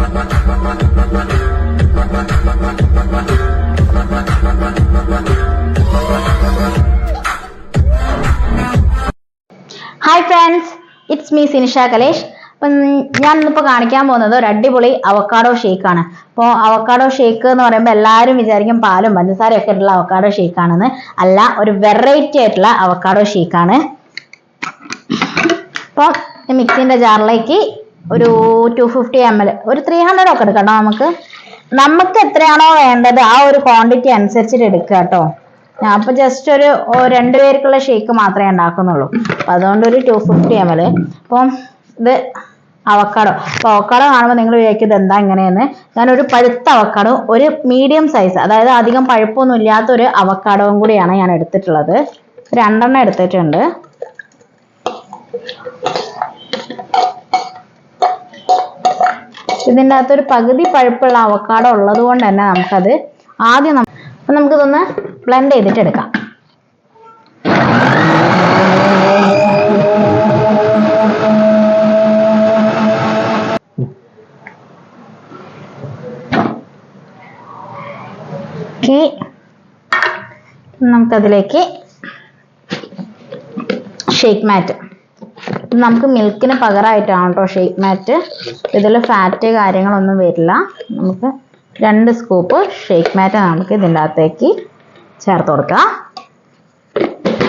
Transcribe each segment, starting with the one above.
Hi friends, it's me Sinisha Kalesh. അപ്പം ഞാൻ ഇന്നിപ്പോൾ കാണിക്കാൻ പോകുന്നത് ഒരു അടിപൊളി അവക്കാഡോ ഷേക്കാണ്. അപ്പോൾ അവക്കാഡോ ഷേക്ക് എന്ന് പറയുമ്പോൾ എല്ലാവരും വിചാരിക്കും പാലും പഞ്ചസാരയൊക്കെ ഉള്ള അവക്കാഡോ ഷേക്കാണെന്ന്. അല്ല, ഒരു വെറൈറ്റി ആയിട്ടുള്ള അവക്കാഡോ ഷേക്കാണ്. അപ്പോൾ മിക്സിൻ്റെ ജാറിലേക്ക് ഒരു 250 ml, ഒരു 300 ഒക്കെ എടുക്കാം കേട്ടോ. നമുക്ക് എത്രയാണോ വേണ്ടത് ആ ഒരു ക്വാണ്ടിറ്റി അനുസരിച്ചിട്ട് എടുക്കുക കേട്ടോ. ഞാൻ അപ്പോൾ ജസ്റ്റ് ഒരു 2 പേർക്കുള്ള ഷേക്ക് മാത്രമേ ഉണ്ടാക്കുന്നുള്ളൂ. അപ്പം അതുകൊണ്ട് ഒരു 250 ml. അപ്പം ഇത് അവക്കാഡോ. അപ്പോൾ അവക്കാഡോ കാണുമ്പോൾ നിങ്ങൾ വിചാരിക്കുന്നത് എന്താ ഇങ്ങനെയെന്ന്. ഞാനൊരു പഴുത്ത അവക്കാഡോ, ഒരു മീഡിയം സൈസ്, അതായത് അധികം പഴുപ്പൊന്നും ഇല്ലാത്തൊരു അവക്കാഡോയും കൂടിയാണ് ഞാൻ എടുത്തിട്ടുള്ളത്. 2 എണ്ണം എടുത്തിട്ടുണ്ട്. ഇതിൻ്റെ അകത്തൊരു പകുതി പഴുപ്പുള്ള അവക്കാഡോ ഉള്ളത് കൊണ്ട് തന്നെ നമുക്കത് ആദ്യം നമുക്കിതൊന്ന് ബ്ലെൻഡ് ചെയ്തിട്ട് എടുക്കാം. നമുക്കതിലേക്ക് ഷേക്ക് മാറ്റ്, നമുക്ക് മിൽക്കിന് പകരമായിട്ടാണ് കേട്ടോ ഷേക്ക് മാറ്റ്. ഇതിൽ ഫാറ്റ് കാര്യങ്ങളൊന്നും വരില്ല. നമുക്ക് 2 സ്കൂപ്പ് ഷേക്ക് മാറ്റ് നമുക്ക് ഇതിൻ്റെ അകത്തേക്ക് ചേർത്ത് കൊടുക്കാം.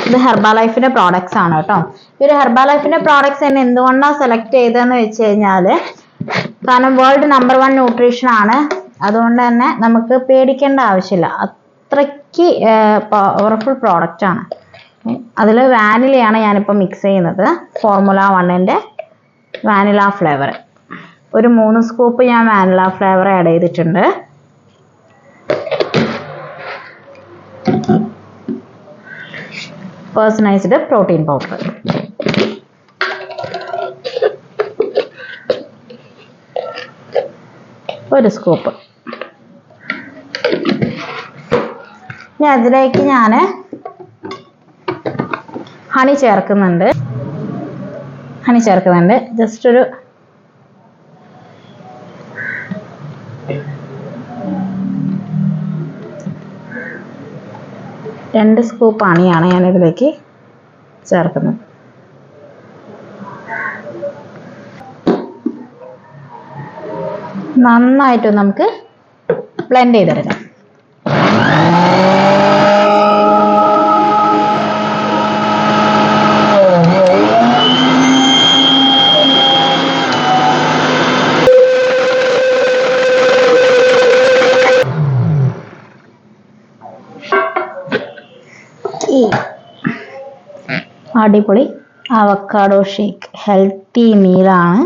ഇത് ഹെർബാലൈഫിൻ്റെ പ്രോഡക്ട്സ് ആണ് കേട്ടോ. ഈ ഒരു ഹെർബാലൈഫിൻ്റെ പ്രോഡക്ട്സ് തന്നെ എന്തുകൊണ്ടാണ് സെലക്ട് ചെയ്തതെന്ന് വെച്ച് കഴിഞ്ഞാൽ, കാരണം വേൾഡ് നമ്പർ 1 ന്യൂട്രീഷൻ ആണ്. അതുകൊണ്ട് തന്നെ നമുക്ക് പേടിക്കേണ്ട ആവശ്യമില്ല. അത്രയ്ക്ക് പവർഫുൾ പ്രോഡക്റ്റ് ആണ്. അതിൽ വാനിലയാണ് ഞാനിപ്പോൾ മിക്സ് ചെയ്യുന്നത്. ഫോർമുല 1ൻ്റെ വാനില ഫ്ലേവർ. ഒരു 3 സ്കൂപ്പ് ഞാൻ വാനില ഫ്ലേവർ ആഡ് ചെയ്തിട്ടുണ്ട്. പേഴ്സണൈസ്ഡ് പ്രോട്ടീൻ പൗഡർ ഒരു സ്കൂപ്പ്. ഇനി അതിലേക്ക് ഞാൻ ഹണി ചേർക്കുന്നുണ്ട്. ജസ്റ്റ് ഒരു 2 സ്കൂപ്പ് ഹണിയാണ് ഞാൻ ഇതിലേക്ക് ചേർക്കുന്നത്. നന്നായിട്ട് നമുക്ക് ബ്ലെൻഡ് ചെയ്തെടുക്കാം. അടിപൊളി അവക്കാഡോ ഷേക്ക് ഹെൽത്തി മീലാണ്.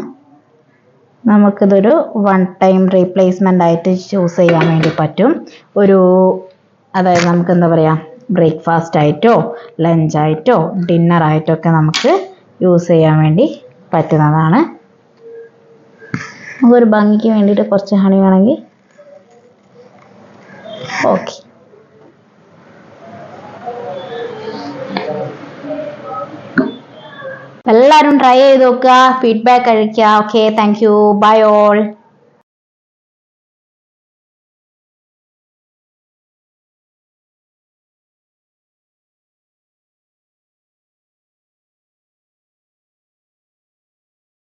നമുക്കിതൊരു 1 ടൈം റീപ്ലേസ്മെൻ്റ് ആയിട്ട് ചൂസ് ചെയ്യാൻ വേണ്ടി പറ്റും. അതായത് നമുക്ക് എന്താ പറയുക, ബ്രേക്ക്ഫാസ്റ്റ് ആയിട്ടോ ലഞ്ചായിട്ടോ ഡിന്നറായിട്ടോ ഒക്കെ നമുക്ക് യൂസ് ചെയ്യാൻ വേണ്ടി പറ്റുന്നതാണ്. നമുക്കൊരു ഭംഗിക്ക് വേണ്ടിയിട്ട് കുറച്ച് ഹണി വേണമെങ്കിൽ ഓക്കെ. എല്ലാവരും ട്രൈ ചെയ്ത് നോക്കുക, ഫീഡ്ബാക്ക് കഴിക്കുക. Okay, thank you, bye all.